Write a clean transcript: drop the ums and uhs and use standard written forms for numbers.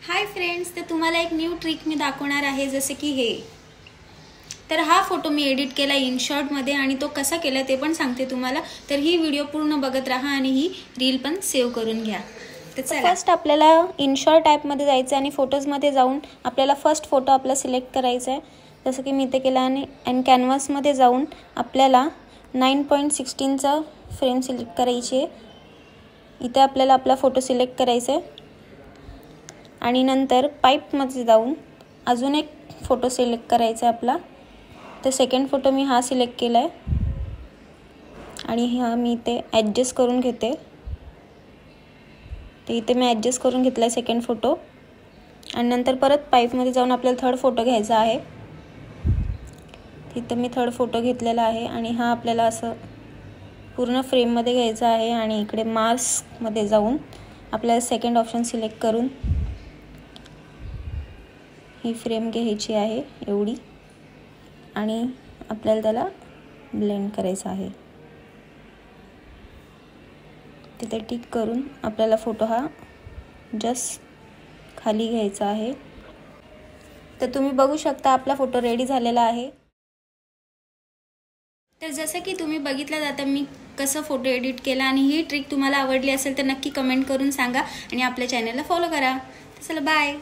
Hi friends, तर तुम्हाला एक न्यू ट्रिक मी दाखवणार आहे, जसे की हे. तर हा फोटो मी एडिट केला इनशॉटमध्ये आणि तो कसा केला ते पण सांगते तुम्हाला. तर ही व्हिडिओ पूर्ण बघत राहा आणि ही रील पण सेव्ह करून घ्या. तर फर्स्ट आपल्याला इनशॉट ॲपमध्ये जायचं आणि फोटोजमध्ये जाऊन आपल्याला फर्स्ट फोटो आपला सिलेक्ट करायचा आहे, जसं की मी ते केलं. आणि कॅनव्हासमध्ये जाऊन आपल्याला 9.16चा फ्रेम सिलेक्ट करायची आहे. इथे आपल्याला आपला फोटो सिलेक्ट करायचा आहे आणि नंतर पाईपमध्ये जाऊन अजून एक फोटो सिलेक्ट करायचा आहे आपला. तर सेकंड फोटो मी हा सिलेक्ट केला आहे आणि हा मी इथे ॲडजस्ट करून घेते. तर इथे मी ॲडजस्ट करून घेतला आहे सेकंड फोटो. आणि नंतर परत पाईपमध्ये जाऊन आपल्याला थर्ड फोटो घ्यायचा आहे. तिथं मी थर्ड फोटो घेतलेला आहे आणि हा आपल्याला असं पूर्ण फ्रेममध्ये घ्यायचा आहे. आणि इकडे मास्कमध्ये जाऊन आपल्याला सेकंड ऑप्शन सिलेक्ट करून ही फ्रेम घ्यायची आहे एवढी आणि आपल्याला त्याला ब्लेंड करायचं आहे. तिथे टिक करून आपल्याला फोटो हा जस्ट खाली घ्यायचा आहे. तर तुम्ही बघू शकता आपला फोटो रेडी झालेला आहे. तर जसं की तुम्ही बघितलं जातं मी कसं फोटो एडिट केला, आणि ही ट्रिक तुम्हाला आवडली असेल तर नक्की कमेंट करून सांगा आणि आपल्या चॅनलला फॉलो करा. तर चला बाय.